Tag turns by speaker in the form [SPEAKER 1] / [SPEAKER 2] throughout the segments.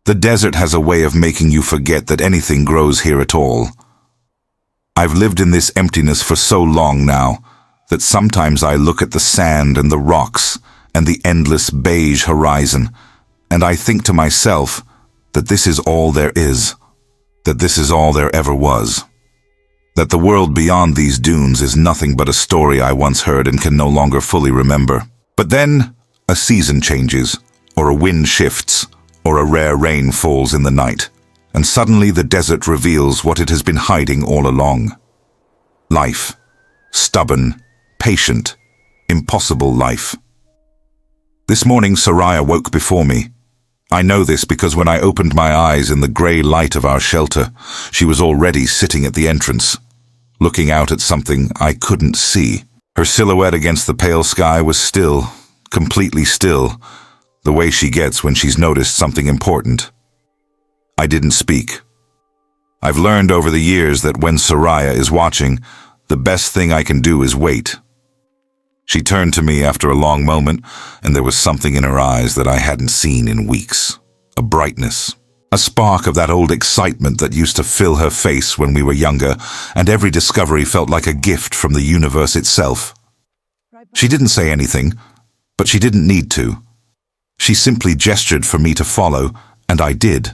[SPEAKER 1] The desert has a way of making you forget that anything grows here at all. I've lived in this emptiness for so long now that sometimes I look at the sand and the rocks and the endless beige horizon, and I think to myself that this is all there is, that this is all there ever was, that the world beyond these dunes is nothing but a story I once heard and can no longer fully remember. But then a season changes, or a wind shifts, or a rare rain falls in the night, and suddenly the desert reveals what it has been hiding all along. Life. Stubborn, patient, impossible life. This morning Soraya woke before me. I know this because when I opened my eyes in the grey light of our shelter, she was already sitting at the entrance, looking out at something I couldn't see. Her silhouette against the pale sky was still, completely still, the way she gets when she's noticed something important. I didn't speak. I've learned over the years that when Soraya is watching, the best thing I can do is wait. She turned to me after a long moment, and there was something in her eyes that I hadn't seen in weeks. A brightness. A spark of that old excitement that used to fill her face when we were younger, and every discovery felt like a gift from the universe itself. She didn't say anything, but she didn't need to. She simply gestured for me to follow, and I did.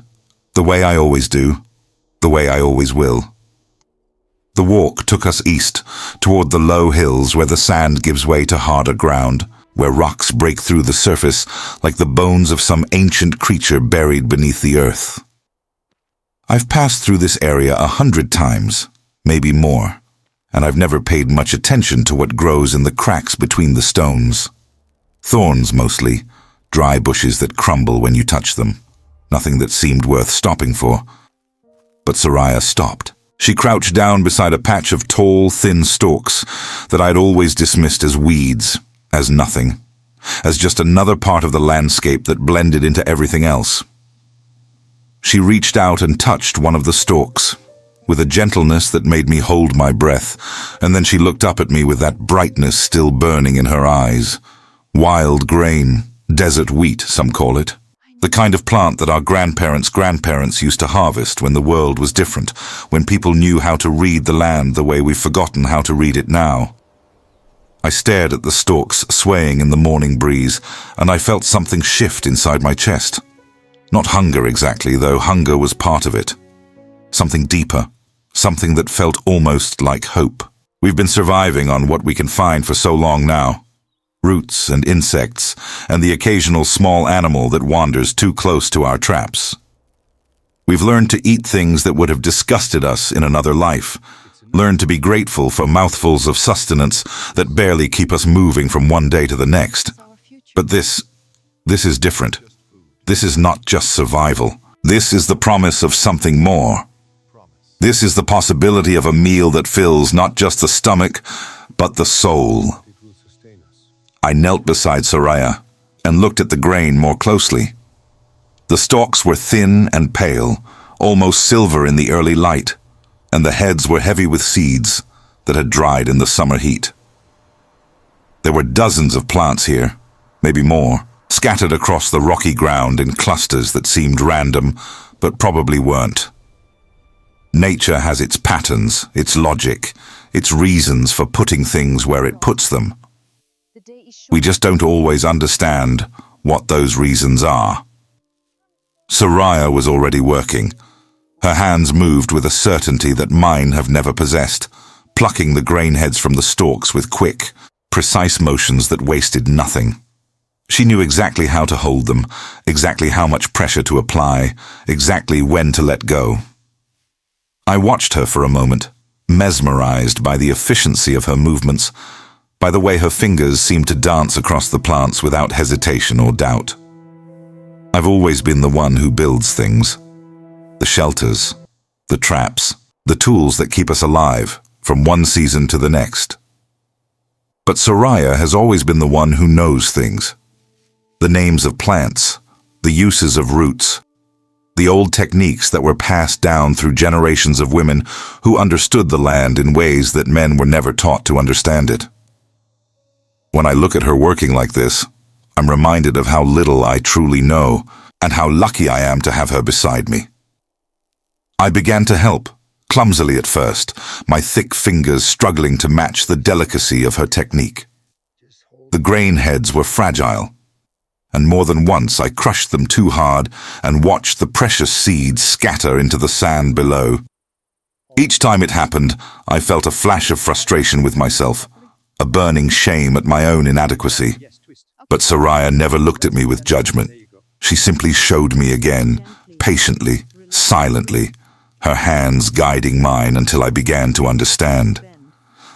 [SPEAKER 1] The way I always do. The way I always will. The walk took us east, toward the low hills where the sand gives way to harder ground, where rocks break through the surface like the bones of some ancient creature buried beneath the earth. I've passed through this area 100 times, maybe more, and I've never paid much attention to what grows in the cracks between the stones. Thorns mostly, dry bushes that crumble when you touch them. Nothing that seemed worth stopping for. But Soraya stopped. She crouched down beside a patch of tall, thin stalks that I'd always dismissed as weeds, as nothing, as just another part of the landscape that blended into everything else. She reached out and touched one of the stalks, with a gentleness that made me hold my breath, and then she looked up at me with that brightness still burning in her eyes. Wild grain, desert wheat, some call it. The kind of plant that our grandparents' used to harvest when the world was different, when people knew how to read the land the way we've forgotten how to read it now. I stared at the stalks swaying in the morning breeze, and I felt something shift inside my chest. Not hunger exactly, though hunger was part of it. Something deeper, something that felt almost like hope. We've been surviving on what we can find for so long now. Roots and insects, and the occasional small animal that wanders too close to our traps. We've learned to eat things that would have disgusted us in another life, learned to be grateful for mouthfuls of sustenance that barely keep us moving from one day to the next. But this is different. This is not just survival. This is the promise of something more. This is the possibility of a meal that fills not just the stomach, but the soul. I knelt beside Soraya and looked at the grain more closely. The stalks were thin and pale, almost silver in the early light, and the heads were heavy with seeds that had dried in the summer heat. There were dozens of plants here, maybe more, scattered across the rocky ground in clusters that seemed random, but probably weren't. Nature has its patterns, its logic, its reasons for putting things where it puts them. We just don't always understand what those reasons are. Soraya was already working. Her hands moved with a certainty that mine have never possessed, plucking the grain heads from the stalks with quick, precise motions that wasted nothing. She knew exactly how to hold them, exactly how much pressure to apply, exactly when to let go. I watched her for a moment, mesmerized by the efficiency of her movements, by the way her fingers seemed to dance across the plants without hesitation or doubt. I've always been the one who builds things. The shelters, the traps, the tools that keep us alive from one season to the next. But Soraya has always been the one who knows things. The names of plants, the uses of roots, the old techniques that were passed down through generations of women who understood the land in ways that men were never taught to understand it. When I look at her working like this, I'm reminded of how little I truly know, and how lucky I am to have her beside me. I began to help, clumsily at first, my thick fingers struggling to match the delicacy of her technique. The grain heads were fragile, and more than once I crushed them too hard and watched the precious seeds scatter into the sand below. Each time it happened, I felt a flash of frustration with myself, a burning shame at my own inadequacy. But Soraya never looked at me with judgment. She simply showed me again, patiently, silently, her hands guiding mine until I began to understand.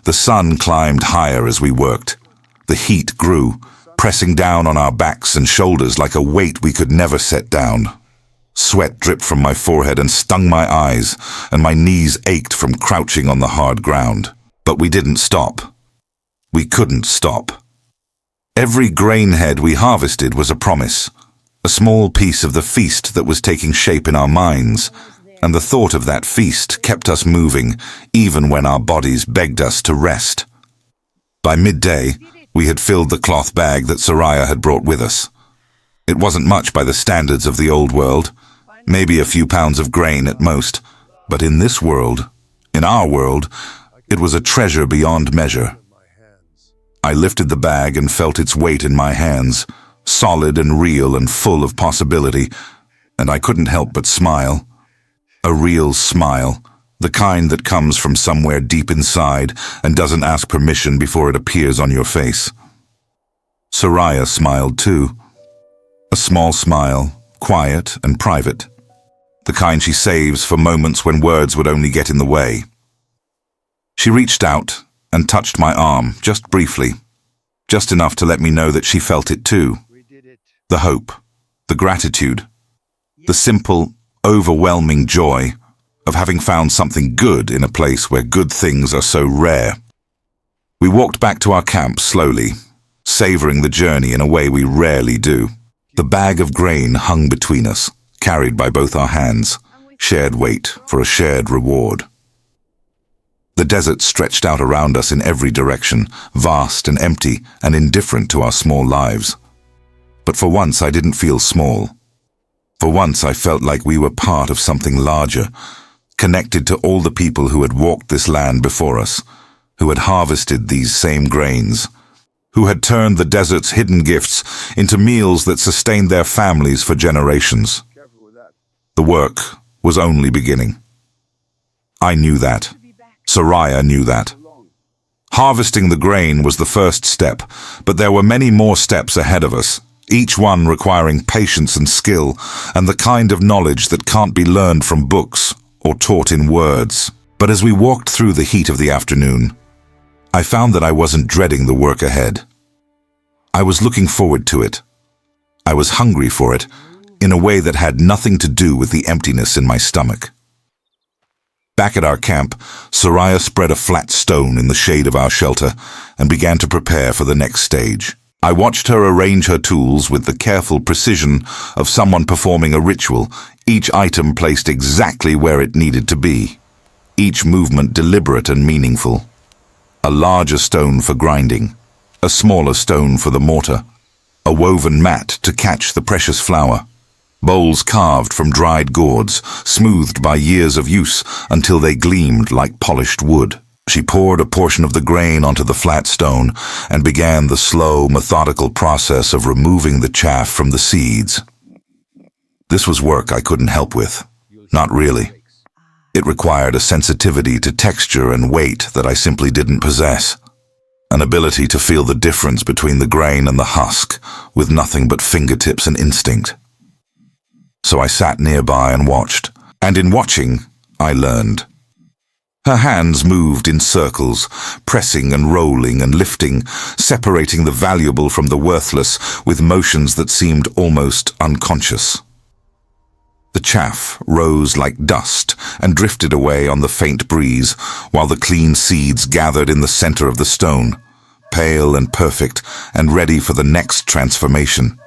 [SPEAKER 1] The sun climbed higher as we worked. The heat grew, pressing down on our backs and shoulders like a weight we could never set down. Sweat dripped from my forehead and stung my eyes, and my knees ached from crouching on the hard ground. But we didn't stop. We couldn't stop. Every grain head we harvested was a promise, a small piece of the feast that was taking shape in our minds, and the thought of that feast kept us moving, even when our bodies begged us to rest. By midday, we had filled the cloth bag that Soraya had brought with us. It wasn't much by the standards of the old world, maybe a few pounds of grain at most, but in this world, in our world, it was a treasure beyond measure. I lifted the bag and felt its weight in my hands, solid and real and full of possibility, and I couldn't help but smile. A real smile, the kind that comes from somewhere deep inside and doesn't ask permission before it appears on your face. Soraya smiled too. A small smile, quiet and private, the kind she saves for moments when words would only get in the way. She reached out and touched my arm, just briefly, just enough to let me know that she felt it too. The hope, the gratitude, the simple, overwhelming joy of having found something good in a place where good things are so rare. We walked back to our camp slowly, savoring the journey in a way we rarely do. The bag of grain hung between us, carried by both our hands, shared weight for a shared reward. The desert stretched out around us in every direction, vast and empty and indifferent to our small lives. But for once I didn't feel small. For once I felt like we were part of something larger, connected to all the people who had walked this land before us, who had harvested these same grains, who had turned the desert's hidden gifts into meals that sustained their families for generations. The work was only beginning. I knew that. Soraya knew that. Harvesting the grain was the first step, but there were many more steps ahead of us, each one requiring patience and skill, and the kind of knowledge that can't be learned from books or taught in words. But as we walked through the heat of the afternoon, I found that I wasn't dreading the work ahead. I was looking forward to it. I was hungry for it, in a way that had nothing to do with the emptiness in my stomach. Back at our camp, Soraya spread a flat stone in the shade of our shelter and began to prepare for the next stage. I watched her arrange her tools with the careful precision of someone performing a ritual, each item placed exactly where it needed to be, each movement deliberate and meaningful. A larger stone for grinding, a smaller stone for the mortar, a woven mat to catch the precious flour, bowls carved from dried gourds, smoothed by years of use until they gleamed like polished wood. She poured a portion of the grain onto the flat stone and began the slow, methodical process of removing the chaff from the seeds. This was work I couldn't help with. Not really. It required a sensitivity to texture and weight that I simply didn't possess. An ability to feel the difference between the grain and the husk, with nothing but fingertips and instinct. So I sat nearby and watched, and in watching, I learned. Her hands moved in circles, pressing and rolling and lifting, separating the valuable from the worthless with motions that seemed almost unconscious. The chaff rose like dust and drifted away on the faint breeze, while the clean seeds gathered in the center of the stone, pale and perfect and ready for the next transformation.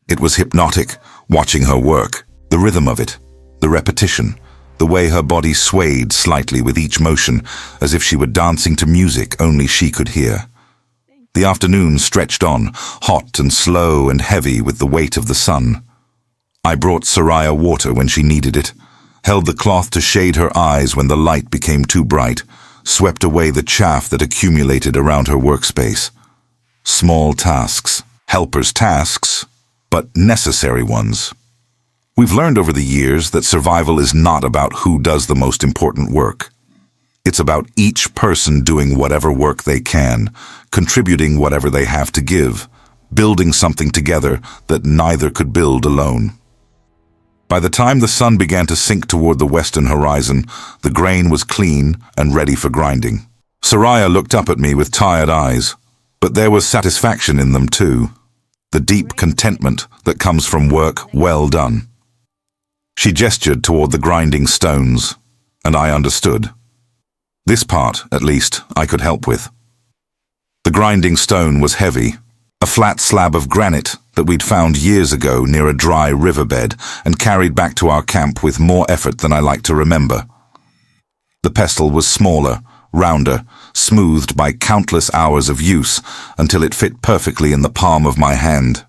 [SPEAKER 1] It was hypnotic, watching her work, the rhythm of it, the repetition, the way her body swayed slightly with each motion, as if she were dancing to music only she could hear. The afternoon stretched on, hot and slow and heavy with the weight of the sun. I brought Soraya water when she needed it, held the cloth to shade her eyes when the light became too bright, swept away the chaff that accumulated around her workspace. Small tasks, helpers' tasks, but necessary ones. We've learned over the years that survival is not about who does the most important work. It's about each person doing whatever work they can, contributing whatever they have to give, building something together that neither could build alone. By the time the sun began to sink toward the western horizon, the grain was clean and ready for grinding. Soraya looked up at me with tired eyes, but there was satisfaction in them too, the deep contentment that comes from work well done. She gestured toward the grinding stones, and I understood. This part, at least, I could help with. The grinding stone was heavy, a flat slab of granite that we'd found years ago near a dry riverbed and carried back to our camp with more effort than I like to remember. The pestle was smaller, rounder, smoothed by countless hours of use until it fit perfectly in the palm of my hand.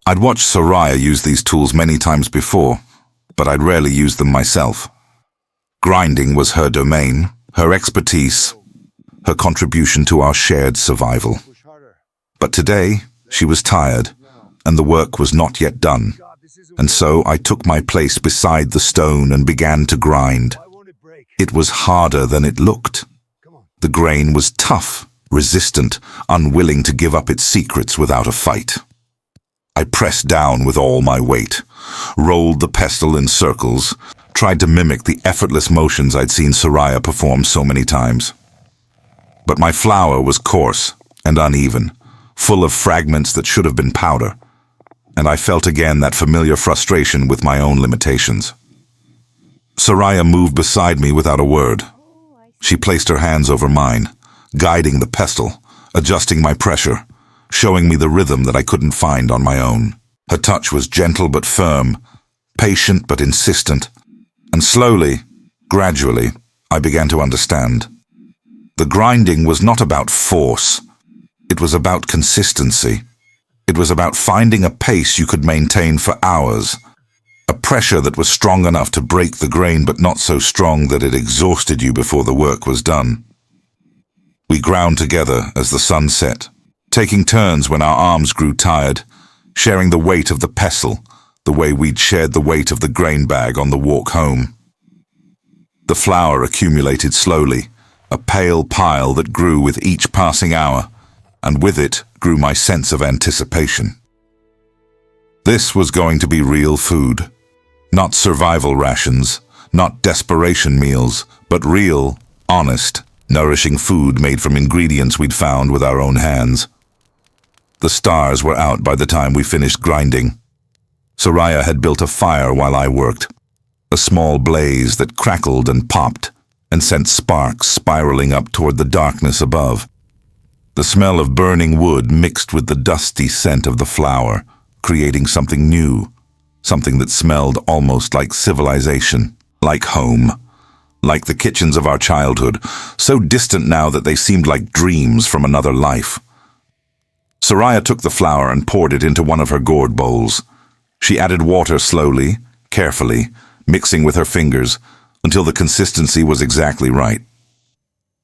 [SPEAKER 1] I'd watched Soraya use these tools many times before, but I'd rarely used them myself. Grinding was her domain, her expertise, her contribution to our shared survival. But today, she was tired, and the work was not yet done, and so I took my place beside the stone and began to grind. It was harder than it looked. The grain was tough, resistant, unwilling to give up its secrets without a fight. I pressed down with all my weight, rolled the pestle in circles, tried to mimic the effortless motions I'd seen Soraya perform so many times. But my flour was coarse and uneven, full of fragments that should have been powder, and I felt again that familiar frustration with my own limitations. Soraya moved beside me without a word. She placed her hands over mine, guiding the pestle, adjusting my pressure, showing me the rhythm that I couldn't find on my own. Her touch was gentle but firm, patient but insistent, and slowly, gradually, I began to understand. The grinding was not about force. It was about consistency. It was about finding a pace you could maintain for hours, a pressure that was strong enough to break the grain but not so strong that it exhausted you before the work was done. We ground together as the sun set, taking turns when our arms grew tired, sharing the weight of the pestle, the way we'd shared the weight of the grain bag on the walk home. The flour accumulated slowly, a pale pile that grew with each passing hour, and with it grew my sense of anticipation. This was going to be real food, not survival rations, not desperation meals, but real, honest, nourishing food made from ingredients we'd found with our own hands. The stars were out by the time we finished grinding. Soraya had built a fire while I worked, a small blaze that crackled and popped and sent sparks spiraling up toward the darkness above. The smell of burning wood mixed with the dusty scent of the flour, creating something new, something that smelled almost like civilization, like home, like the kitchens of our childhood, so distant now that they seemed like dreams from another life. Soraya took the flour and poured it into one of her gourd bowls. She added water slowly, carefully, mixing with her fingers, until the consistency was exactly right.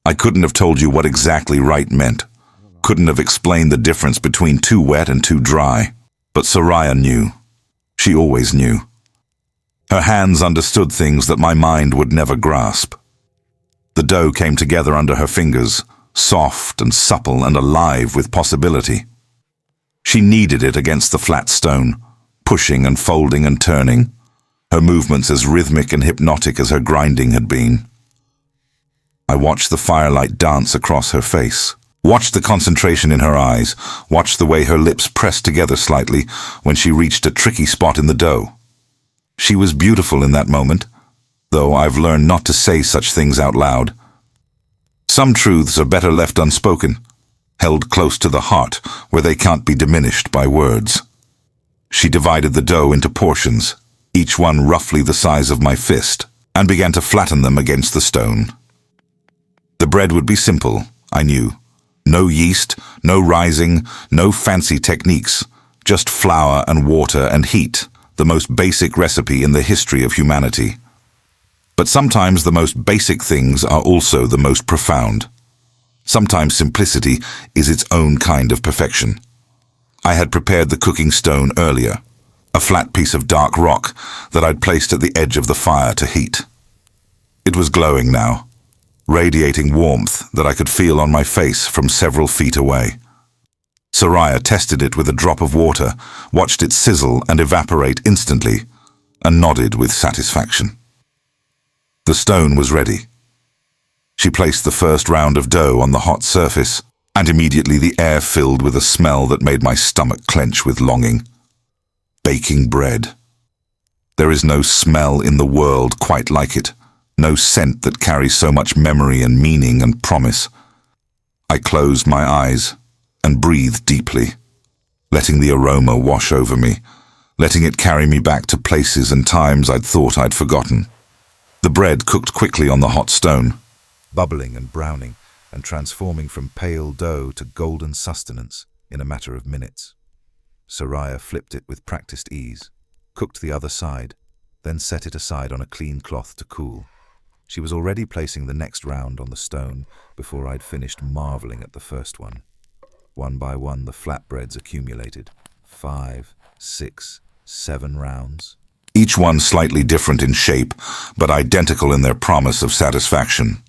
[SPEAKER 1] I couldn't have told you what exactly right meant, couldn't have explained the difference between too wet and too dry, but Soraya knew. She always knew. Her hands understood things that my mind would never grasp. The dough came together under her fingers, soft and supple and alive with possibility. She kneaded it against the flat stone, pushing and folding and turning, her movements as rhythmic and hypnotic as her grinding had been. I watched the firelight dance across her face, watched the concentration in her eyes, watched the way her lips pressed together slightly when she reached a tricky spot in the dough. She was beautiful in that moment, though I've learned not to say such things out loud. Some truths are better left unspoken, held close to the heart where they can't be diminished by words. She divided the dough into portions, each one roughly the size of my fist, and began to flatten them against the stone. The bread would be simple, I knew. No yeast, no rising, no fancy techniques, just flour and water and heat, the most basic recipe in the history of humanity. But sometimes the most basic things are also the most profound. Sometimes simplicity is its own kind of perfection. I had prepared the cooking stone earlier, a flat piece of dark rock that I'd placed at the edge of the fire to heat. It was glowing now, radiating warmth that I could feel on my face from several feet away. Soraya tested it with a drop of water, watched it sizzle and evaporate instantly, and nodded with satisfaction. The stone was ready. She placed the first round of dough on the hot surface, and immediately the air filled with a smell that made my stomach clench with longing. Baking bread. There is no smell in the world quite like it, no scent that carries so much memory and meaning and promise. I closed my eyes and breathed deeply, letting the aroma wash over me, letting it carry me back to places and times I'd thought I'd forgotten. The bread cooked quickly on the hot stone, bubbling and browning and transforming from pale dough to golden sustenance in a matter of minutes. Soraya flipped it with practiced ease, cooked the other side, then set it aside on a clean cloth to cool. She was already placing the next round on the stone before I'd finished marveling at the first one. One by one, the flatbreads accumulated. 5, 6, 7 rounds. Each one slightly different in shape, but identical in their promise of satisfaction.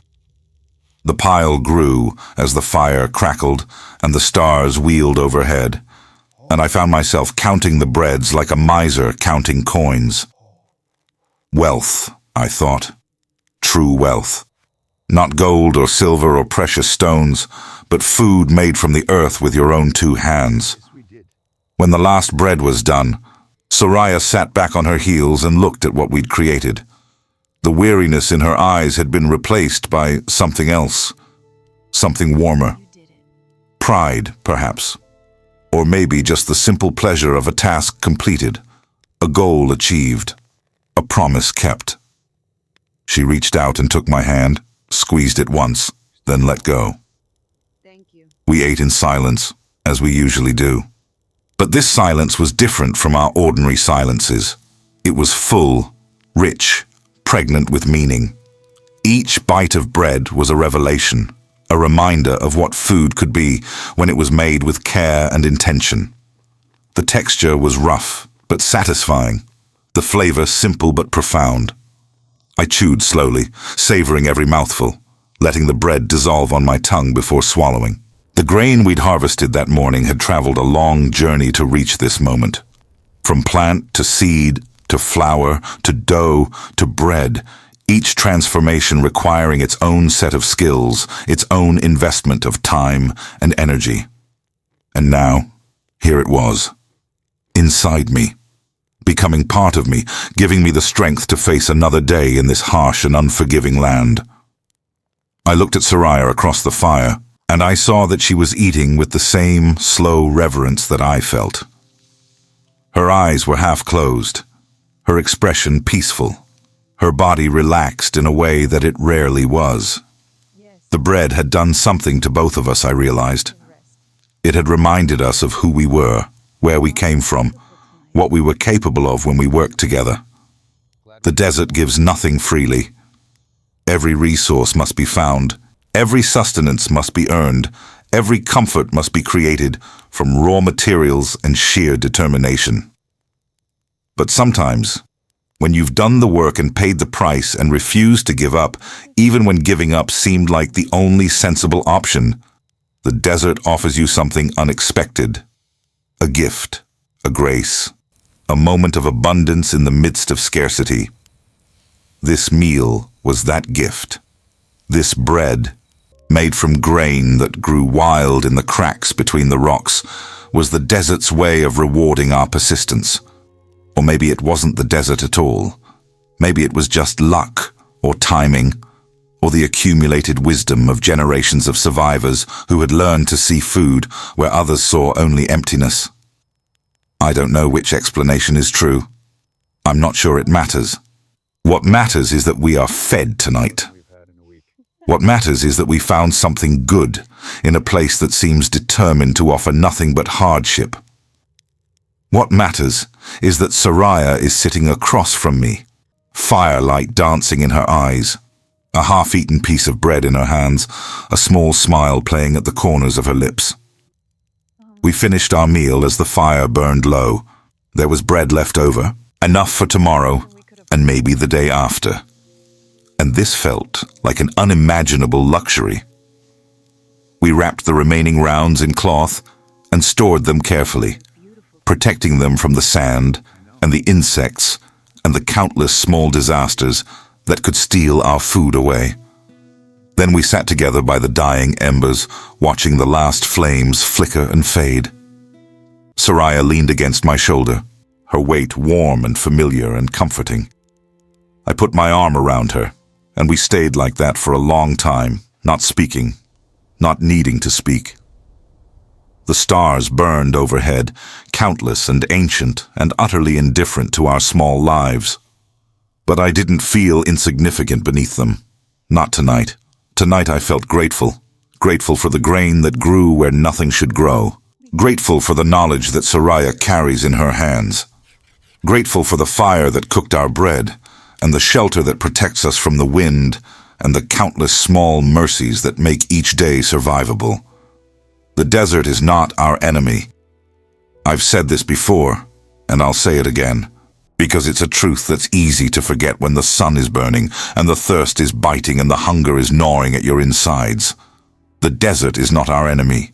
[SPEAKER 1] The pile grew as the fire crackled and the stars wheeled overhead, and I found myself counting the breads like a miser counting coins. Wealth, I thought. True wealth. Not gold or silver or precious stones, but food made from the earth with your own 2 hands. When the last bread was done, Soraya sat back on her heels and looked at what we'd created. The weariness in her eyes had been replaced by something else, something warmer. Pride, perhaps. Or maybe just the simple pleasure of a task completed, a goal achieved, a promise kept. She reached out and took my hand, squeezed it once, then let go.
[SPEAKER 2] Thank you.
[SPEAKER 1] We ate in silence, as we usually do. But this silence was different from our ordinary silences. It was full, rich, pregnant with meaning. Each bite of bread was a revelation, a reminder of what food could be when it was made with care and intention. The texture was rough, but satisfying. The flavor simple but profound. I chewed slowly, savoring every mouthful, letting the bread dissolve on my tongue before swallowing. The grain we'd harvested that morning had traveled a long journey to reach this moment. From plant to seed, to flour, to dough, to bread, each transformation requiring its own set of skills, its own investment of time and energy. And now, here it was, inside me, becoming part of me, giving me the strength to face another day in this harsh and unforgiving land. I looked at Soraya across the fire, and I saw that she was eating with the same slow reverence that I felt. Her eyes were half closed, her expression peaceful, her body relaxed in a way that it rarely was. The bread had done something to both of us, I realized. It had reminded us of who we were, where we came from, what we were capable of when we worked together. The desert gives nothing freely. Every resource must be found, every sustenance must be earned, every comfort must be created from raw materials and sheer determination. But sometimes, when you've done the work and paid the price and refused to give up, even when giving up seemed like the only sensible option, the desert offers you something unexpected. A gift, a grace, a moment of abundance in the midst of scarcity. This meal was that gift. This bread, made from grain that grew wild in the cracks between the rocks, was the desert's way of rewarding our persistence. Or maybe it wasn't the desert at all. Maybe it was just luck, or timing, or the accumulated wisdom of generations of survivors who had learned to see food where others saw only emptiness. I don't know which explanation is true. I'm not sure it matters. What matters is that we are fed tonight. What matters is that we found something good in a place that seems determined to offer nothing but hardship. What matters is that Soraya is sitting across from me, firelight dancing in her eyes, a half-eaten piece of bread in her hands, a small smile playing at the corners of her lips. We finished our meal as the fire burned low. There was bread left over, enough for tomorrow and maybe the day after. And this felt like an unimaginable luxury. We wrapped the remaining rounds in cloth and stored them carefully, protecting them from the sand and the insects and the countless small disasters that could steal our food away. Then we sat together by the dying embers, watching the last flames flicker and fade. Soraya leaned against my shoulder, her weight warm and familiar and comforting. I put my arm around her, and we stayed like that for a long time, not speaking, not needing to speak. The stars burned overhead, countless and ancient and utterly indifferent to our small lives. But I didn't feel insignificant beneath them. Not tonight. Tonight I felt grateful. Grateful for the grain that grew where nothing should grow. Grateful for the knowledge that Soraya carries in her hands. Grateful for the fire that cooked our bread, and the shelter that protects us from the wind, and the countless small mercies that make each day survivable. The desert is not our enemy. I've said this before, and I'll say it again, because it's a truth that's easy to forget when the sun is burning, and the thirst is biting, and the hunger is gnawing at your insides. The desert is not our enemy.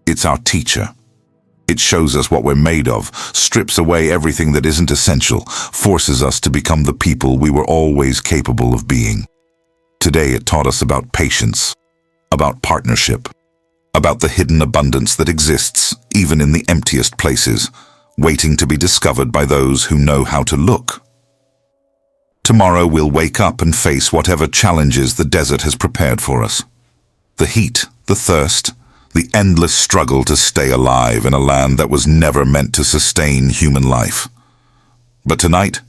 [SPEAKER 1] It's our teacher. It shows us what we're made of, strips away everything that isn't essential, forces us to become the people we were always capable of being. Today it taught us about patience, about partnership, about the hidden abundance that exists even in the emptiest places, waiting to be discovered by those who know how to look. Tomorrow we'll wake up and face whatever challenges the desert has prepared for us. The heat, the thirst, the endless struggle to stay alive in a land that was never meant to sustain human life. But tonight,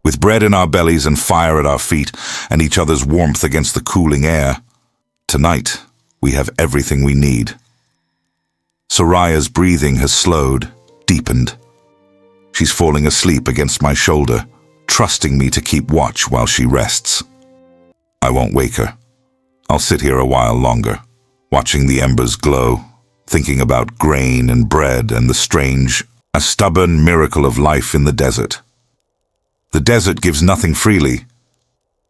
[SPEAKER 1] with bread in our bellies and fire at our feet and each other's warmth against the cooling air, tonight we have everything we need. Soraya's breathing has slowed, deepened. She's falling asleep against my shoulder, trusting me to keep watch while she rests. I won't wake her. I'll sit here a while longer, watching the embers glow, thinking about grain and bread and the strange, a stubborn miracle of life in the desert. The desert gives nothing freely,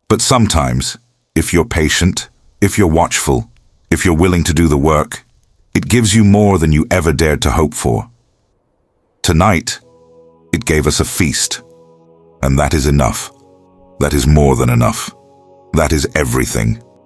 [SPEAKER 1] but sometimes, if you're patient, if you're watchful, if you're willing to do the work, it gives you more than you ever dared to hope for. Tonight, it gave us a feast, and that is enough. That is more than enough. That is everything.